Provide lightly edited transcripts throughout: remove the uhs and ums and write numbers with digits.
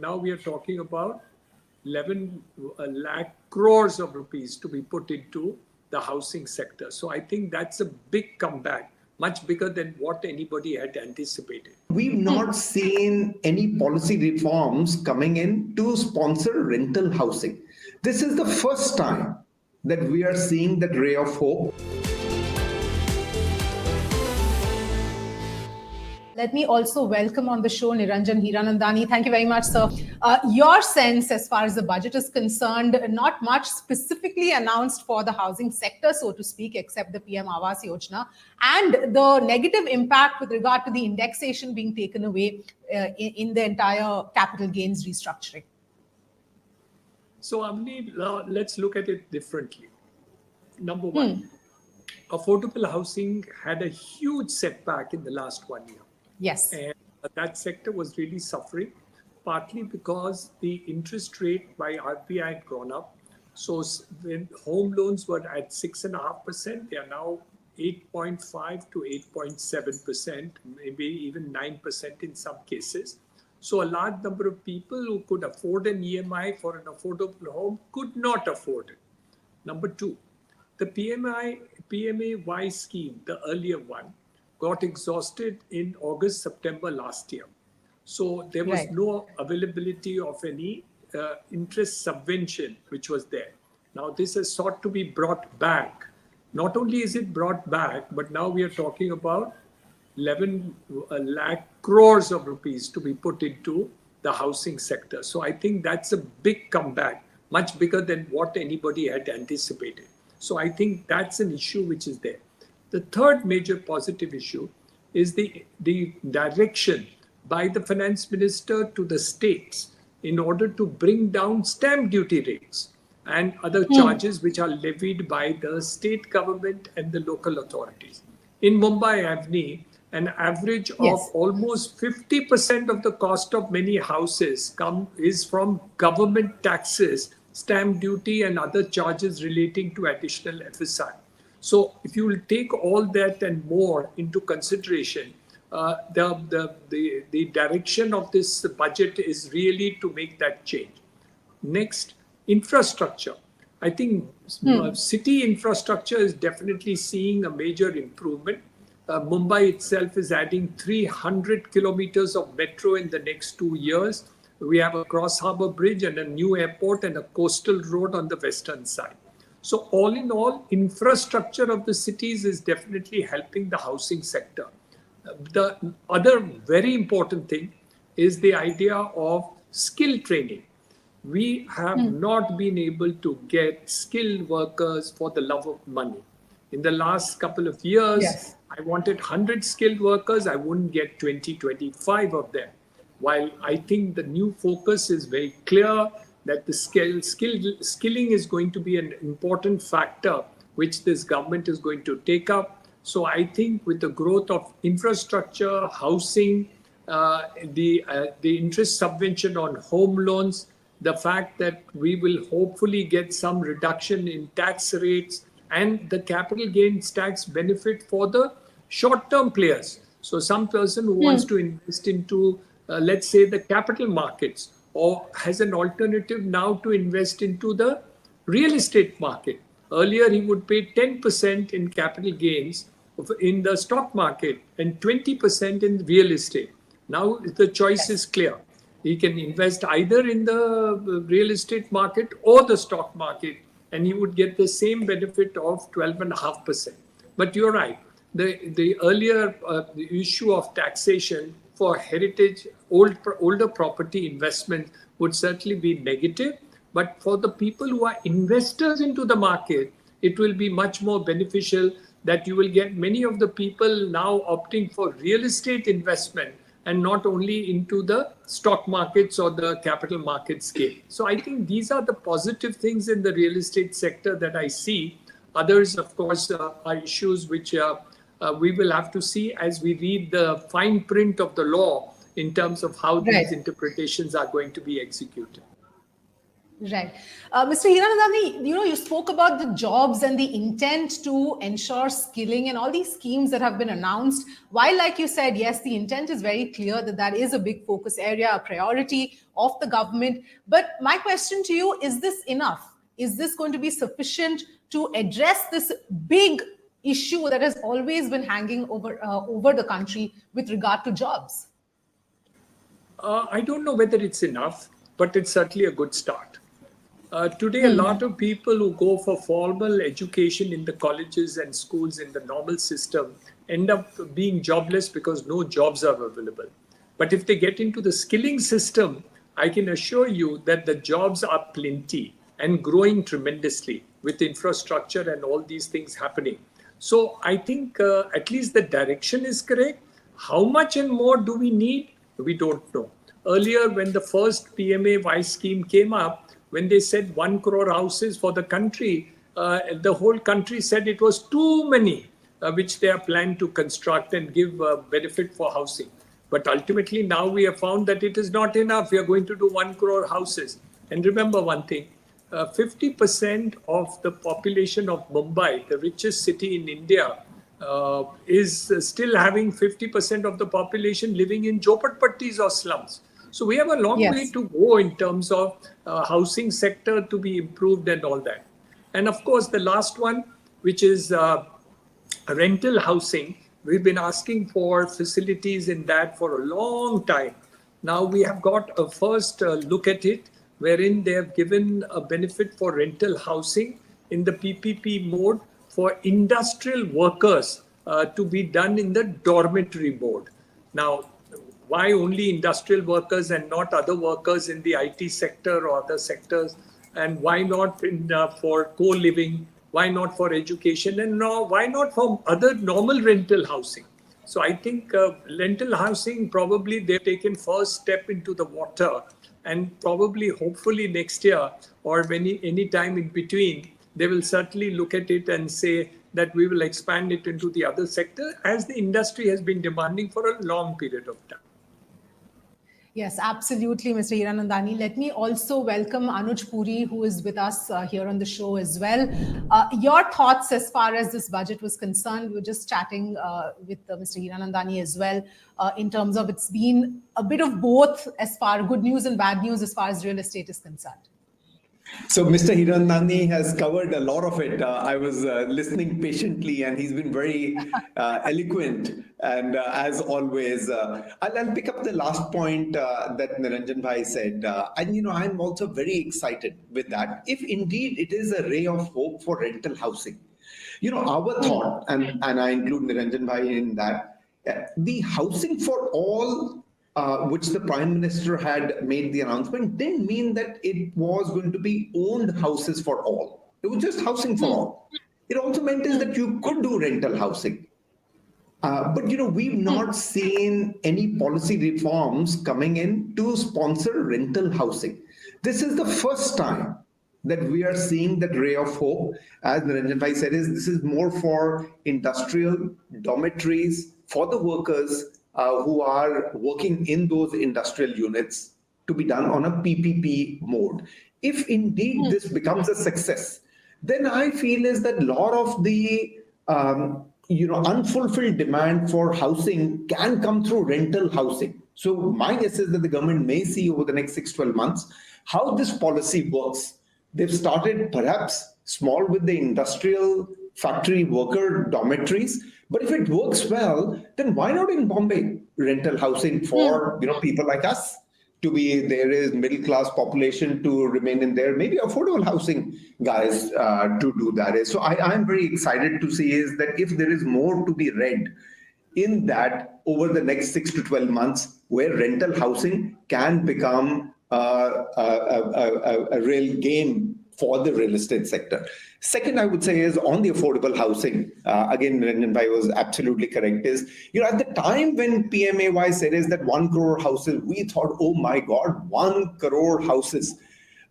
now we are talking about 11 lakh crores of rupees to be put into the housing sector. So I think that's a big comeback, much bigger than what anybody had anticipated. We've not seen any policy reforms coming in to sponsor rental housing. This is the first time that we are seeing that ray of hope. Let me also welcome on the show Niranjan Hiranandani. Thank you very much, sir. Your sense as far as the budget is concerned, not much specifically announced for the housing sector, so to speak, except the PM Awas Yojana, and the negative impact with regard to the indexation being taken away in the entire capital gains restructuring. So, Avni, let's look at it differently. Number one, affordable housing had a huge setback in the last 1 year. Yes. And that sector was really suffering, partly because the interest rate by RBI had gone up. So when home loans were at 6.5%, they are now 8.5 to 8.7%, maybe even 9% in some cases. So a large number of people who could afford an EMI for an affordable home could not afford it. Number two, the PMAY scheme, the earlier one, got exhausted in August, September last year. So there was no availability of any interest subvention which was there. Now this has sought to be brought back. Not only is it brought back, but now we are talking about 11 lakh crores of rupees to be put into the housing sector. So I think that's a big comeback, much bigger than what anybody had anticipated. So I think that's an issue which is there. The third major positive issue is the direction by the finance minister to the states in order to bring down stamp duty rates and other charges which are levied by the state government and the local authorities. In Mumbai, Avni, an average of almost 50% of the cost of many houses is from government taxes, stamp duty and other charges relating to additional FSI. So if you will take all that and more into consideration, the direction of this budget is really to make that change. Next, infrastructure. I think city infrastructure is definitely seeing a major improvement. Mumbai itself is adding 300 kilometers of metro in the next 2 years. We have a cross-harbour bridge and a new airport and a coastal road on the western side. So all in all, infrastructure of the cities is definitely helping the housing sector. The other very important thing is the idea of skill training. We have not been able to get skilled workers for the love of money. In the last couple of years, I wanted 100 skilled workers. I wouldn't get 20, 25 of them. While I think the new focus is very clear that the skilling is going to be an important factor which this government is going to take up. So I think with the growth of infrastructure, housing, the interest subvention on home loans, the fact that we will hopefully get some reduction in tax rates and the capital gains tax benefit for the short-term players. So some person who wants to invest into, let's say, the capital markets, or has an alternative now to invest into the real estate market. Earlier, he would pay 10% in capital gains in the stock market and 20% in real estate. Now the choice is clear. He can invest either in the real estate market or the stock market, and he would get the same benefit of 12.5%. But you're right. The earlier the issue of taxation for heritage, older property investment would certainly be negative. But for the people who are investors into the market, it will be much more beneficial that you will get many of the people now opting for real estate investment and not only into the stock markets or the capital markets game. So I think these are the positive things in the real estate sector that I see. Others, of course, are issues which we will have to see as we read the fine print of the law in terms of how these interpretations are going to be executed. Right. Mr. Hiranandani, you spoke about the jobs and the intent to ensure skilling and all these schemes that have been announced. While, like you said, yes, the intent is very clear that that is a big focus area, a priority of the government. But my question to you, is this enough? Is this going to be sufficient to address this big issue that has always been hanging over the country with regard to jobs? I don't know whether it's enough, but it's certainly a good start. Today, a lot of people who go for formal education in the colleges and schools in the normal system end up being jobless because no jobs are available. But if they get into the skilling system, I can assure you that the jobs are plenty and growing tremendously with infrastructure and all these things happening. So I think at least the direction is correct. How much and more do we need? We don't know. Earlier, when the first PMAY scheme came up, when they said 1 crore houses for the country, the whole country said it was too many, which they are planned to construct and give benefit for housing. But ultimately, now we have found that it is not enough. We are going to do 1 crore houses. And remember one thing, 50% of the population of Mumbai, the richest city in India, is still having 50% of the population living in jhopatpattis or slums. So we have a long way to go in terms of housing sector to be improved and all that. And of course, the last one, which is rental housing, we've been asking for facilities in that for a long time. Now we have got a first look at it, wherein they have given a benefit for rental housing in the PPP mode for industrial workers to be done in the dormitory mode. Now, why only industrial workers and not other workers in the IT sector or other sectors? And why not for co-living? Why not for education? And why not for other normal rental housing? So I think rental housing, probably they've taken first step into the water, and probably hopefully next year or any time in between, they will certainly look at it and say that we will expand it into the other sector, as the industry has been demanding for a long period of time. Yes, absolutely, Mr. Hiranandani. Let me also welcome Anuj Puri, who is with us here on the show as well. Your thoughts as far as this budget was concerned? We were just chatting with Mr. Hiranandani as well, in terms of it's been a bit of both as far good news and bad news as far as real estate is concerned. So Mr. Hiranandani has covered a lot of it. I was listening patiently, and he's been very eloquent. And as always, I'll pick up the last point that Niranjan Bhai said. And, I'm also very excited with that. If indeed it is a ray of hope for rental housing, our thought, and I include Niranjan Bhai in that, the housing for all, which the Prime Minister had made the announcement, didn't mean that it was going to be owned houses for all. It was just housing for all. It also meant is that you could do rental housing. But we've not seen any policy reforms coming in to sponsor rental housing. This is the first time that we are seeing that ray of hope. As Niranjan Bhai said, this is more for industrial dormitories, for the workers who are working in those industrial units, to be done on a PPP mode. If indeed this becomes a success, then I feel is that a lot of the unfulfilled demand for housing can come through rental housing. So my guess is that the government may see over the next 6-12 months how this policy works. They've started perhaps small with the industrial factory worker dormitories, but if it works well, then why not in Bombay rental housing for people like us to be there, is middle class population to remain in there, maybe affordable housing guys to do that. So I'm very excited to see is that if there is more to be read in that over the next 6 to 12 months, where rental housing can become a real game for the real estate sector. Second, I would say is on the affordable housing. Again, Niranjan Bhai was absolutely correct. Is at the time when PMAY said is that 1 crore houses, we thought, oh my God, 1 crore houses.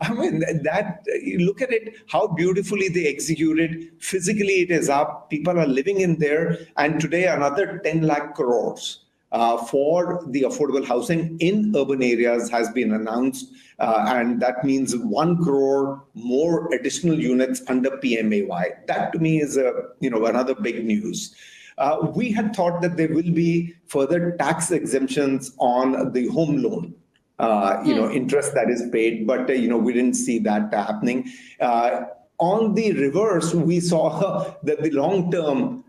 I mean, that you look at it, how beautifully they executed. Physically, it is up. People are living in there, and today another 10 lakh crores for the affordable housing in urban areas has been announced, and that means 1 crore more additional units under PMAY. That to me is another big news. We had thought that there will be further tax exemptions on the home loan, interest that is paid, but we didn't see that happening. On the reverse, we saw that the long-term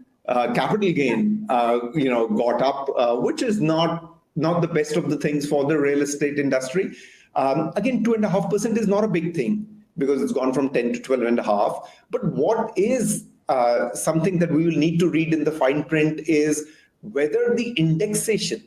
capital gain, got up, which is not the best of the things for the real estate industry. Again, 2.5% is not a big thing because it's gone from 10 to 12.5. But what is something that we will need to read in the fine print is whether the indexation.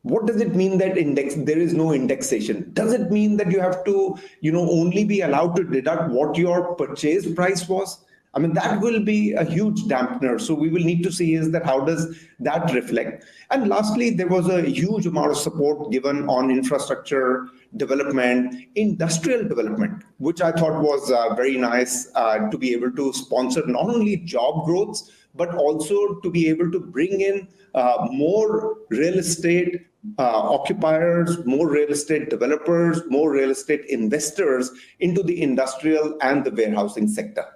What does it mean that there is no indexation? Does it mean that you have to, only be allowed to deduct what your purchase price was? I mean, that will be a huge dampener. So we will need to see is that how does that reflect? And lastly, there was a huge amount of support given on infrastructure development, industrial development, which I thought was very nice to be able to sponsor not only job growths, but also to be able to bring in more real estate occupiers, more real estate developers, more real estate investors into the industrial and the warehousing sector.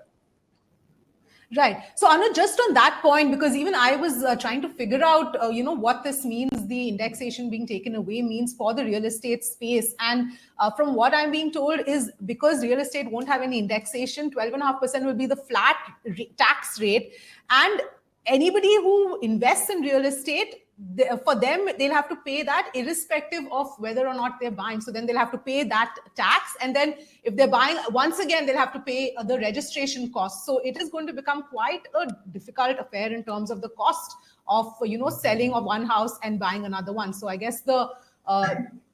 Right. So, Anuj, just on that point, because even I was trying to figure out, what this means, the indexation being taken away means for the real estate space. And from what I'm being told is because real estate won't have any indexation, 12.5% will be the flat tax rate. And anybody who invests in real estate, for them, they'll have to pay that irrespective of whether or not they're buying. So then they'll have to pay that tax. And then if they're buying, once again, they'll have to pay the registration costs. So it is going to become quite a difficult affair in terms of the cost of, selling of one house and buying another one. So I guess the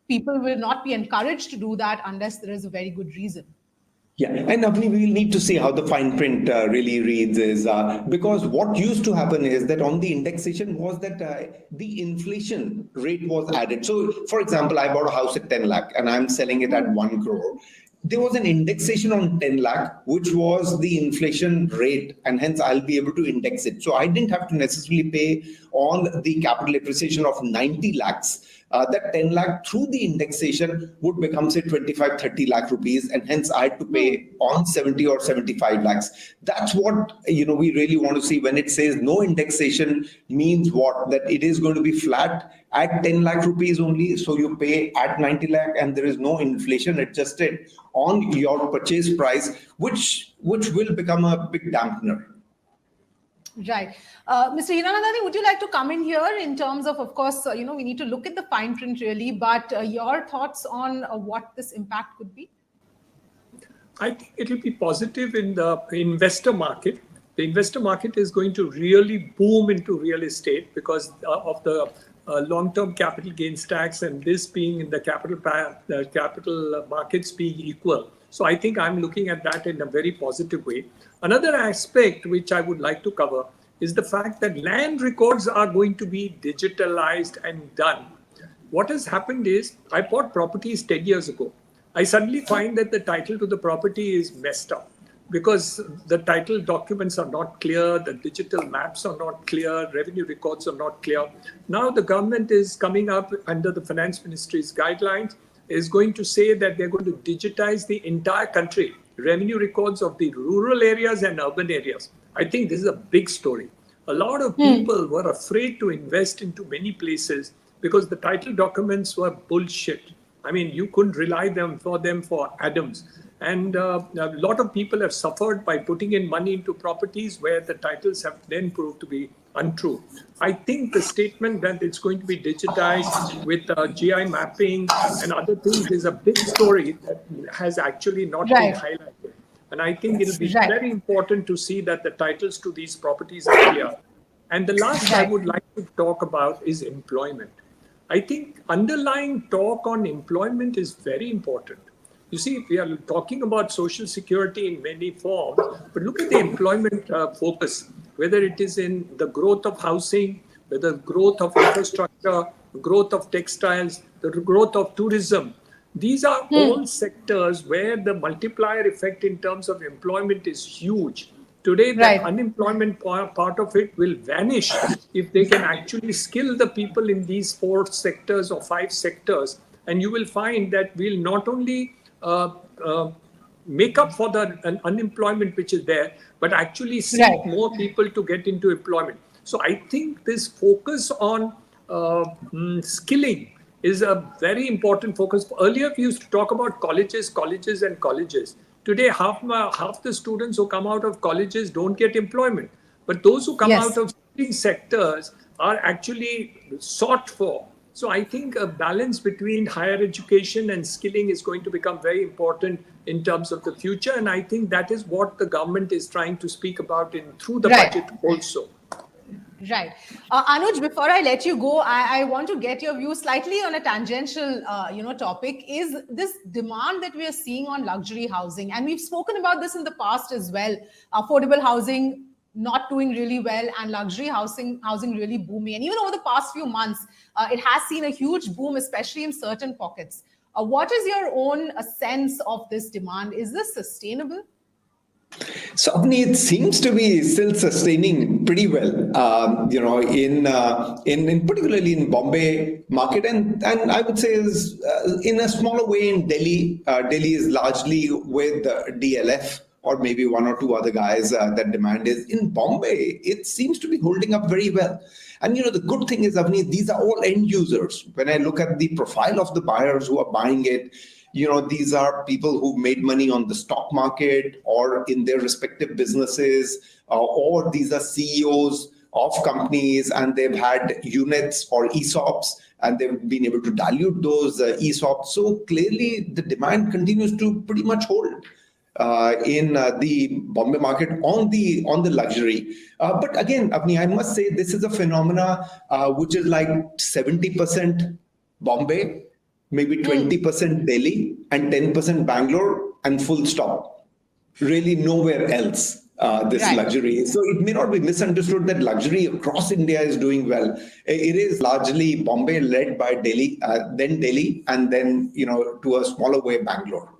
people will not be encouraged to do that unless there is a very good reason. Yeah, and Avni, we will need to see how the fine print really reads is because what used to happen is that on the indexation was that the inflation rate was added. So, for example, I bought a house at 10 lakh and I'm selling it at 1 crore. There was an indexation on 10 lakh, which was the inflation rate, and hence I'll be able to index it. So I didn't have to necessarily pay on the capital appreciation of 90 lakhs. That 10 lakh through the indexation would become, say, 25, 30 lakh rupees, and hence I had to pay on 70 or 75 lakhs. That's what, we really want to see when it says no indexation means what? That it is going to be flat at 10 lakh rupees only. So you pay at 90 lakh and there is no inflation adjusted on your purchase price, which will become a big dampener. Right. Mr. Hiranandani, would you like to come in here in terms of course, we need to look at the fine print really, but your thoughts on what this impact could be? I think it will be positive in the investor market. The investor market is going to really boom into real estate because of the long-term capital gains tax and this being in the capital markets being equal. So I think I'm looking at that in a very positive way. Another aspect which I would like to cover is the fact that land records are going to be digitalized and done. What has happened is I bought properties 10 years ago. I suddenly find that the title to the property is messed up because the title documents are not clear, the digital maps are not clear, revenue records are not clear. Now the government is coming up under the Finance Ministry's guidelines, is going to say that they're going to digitize the entire country, revenue records of the rural areas and urban areas. I think this is a big story. A lot of people were afraid to invest into many places because the title documents were bullshit. I mean, you couldn't rely for them for Adams. And a lot of people have suffered by putting in money into properties where the titles have then proved to be untrue. I think the statement that it's going to be digitized with GI mapping and other things is a big story that has actually not been highlighted. And I think it'll be very important to see that the titles to these properties are clear. And the last I would like to talk about is employment. I think underlying talk on employment is very important. You see, we are talking about social security in many forms, but look at the employment focus, whether it is in the growth of housing, whether growth of infrastructure, growth of textiles, the growth of tourism. These are all sectors where the multiplier effect in terms of employment is huge. Today, the Right. unemployment part of it will vanish if they can actually skill the people in these 4 sectors or 5 sectors. And you will find that we'll not only make up for the unemployment which is there, but actually see Right. more people to get into employment. So I think this focus on skilling is a very important focus. Earlier, we used to talk about colleges, and colleges. Today, half the students who come out of colleges don't get employment. But those who come Yes. out of skilling sectors are actually sought for. So I think a balance between higher education and skilling is going to become very important in terms of the future. And I think that is what the government is trying to speak about through the Right. budget also. Right. Anuj, before I let you go, I want to get your view slightly on a tangential, topic. Is this demand that we are seeing on luxury housing, and we've spoken about this in the past as well, affordable housing not doing really well and luxury housing really booming. And even over the past few months, it has seen a huge boom, especially in certain pockets. What is your own sense of this demand? Is this sustainable? So, Avni, it seems to be still sustaining pretty well, in particularly in Bombay market, and I would say is in a smaller way in Delhi. Delhi is largely with DLF or maybe one or two other guys that demand is. In Bombay, it seems to be holding up very well. And the good thing is, Avni, these are all end users. When I look at the profile of the buyers who are buying it, these are people who made money on the stock market or in their respective businesses, or these are CEOs of companies and they've had units or ESOPs and they've been able to dilute those ESOPs. So clearly the demand continues to pretty much hold in the Bombay market on the luxury. But again, Avni, I must say this is a phenomena which is like 70% Bombay, maybe 20% Delhi and 10% Bangalore, and full stop. Really nowhere else this Right. luxury. So it may not be misunderstood that luxury across India is doing well. It is largely Bombay led by Delhi, and then, to a smaller way, Bangalore.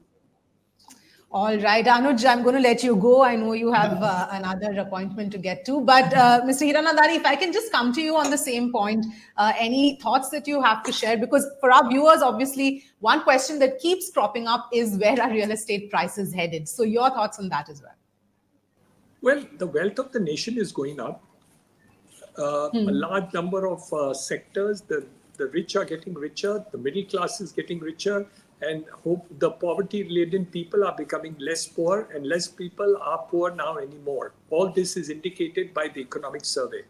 All right, Anuj, I'm going to let you go. I know you have another appointment to get to. But Mr. Hiranandani, if I can just come to you on the same point, any thoughts that you have to share? Because for our viewers, obviously, one question that keeps cropping up is where are real estate prices headed? So your thoughts on that as well. Well, the wealth of the nation is going up. A large number of sectors, the rich are getting richer, the middle class is getting richer, and the poverty-laden people are becoming less poor, and less people are poor now anymore. All this is indicated by the economic survey.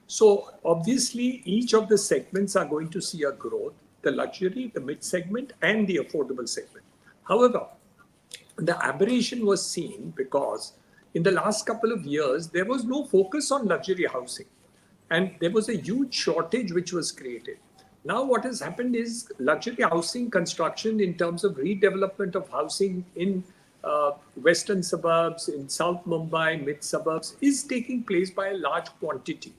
So obviously, each of the segments are going to see a growth, the luxury, the mid-segment, and the affordable segment. However, the aberration was seen because in the last couple of years, there was no focus on luxury housing. And there was a huge shortage which was created. Now what has happened is luxury housing construction in terms of redevelopment of housing in western suburbs, in South Mumbai, mid suburbs is taking place by a large quantity.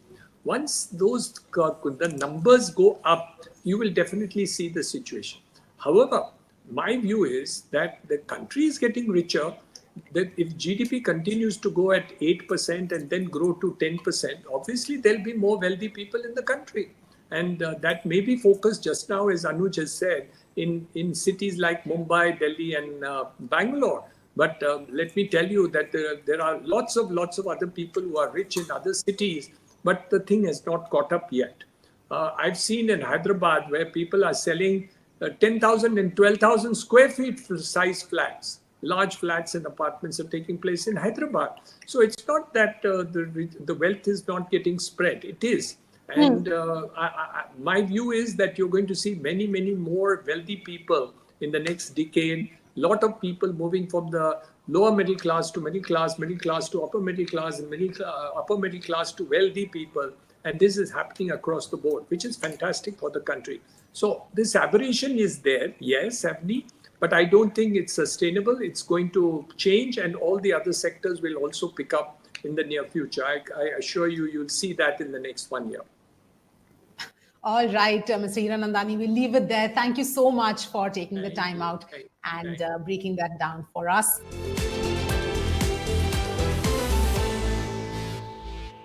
Once the numbers go up, you will definitely see the situation. However, my view is that the country is getting richer, that if GDP continues to go at 8% and then grow to 10%, obviously there'll be more wealthy people in the country. And that may be focused just now, as Anuj has said, in cities like Mumbai, Delhi, and Bangalore. But let me tell you that there are lots of other people who are rich in other cities, but the thing has not caught up yet. I've seen in Hyderabad where people are selling 10,000 and 12,000 square feet size flats. Large flats and apartments are taking place in Hyderabad. So it's not that the wealth is not getting spread. It is. And my view is that you're going to see many, many more wealthy people in the next decade. A lot of people moving from the lower middle class to middle class to upper middle class, and upper middle class to wealthy people. And this is happening across the board, which is fantastic for the country. So this aberration is there, yes, Avni, but I don't think it's sustainable. It's going to change, and all the other sectors will also pick up in the near future. I assure you, you'll see that in the next 1 year. All right, Mr. Hiranandani, we'll leave it there. Thank you so much for taking the time out and breaking that down for us.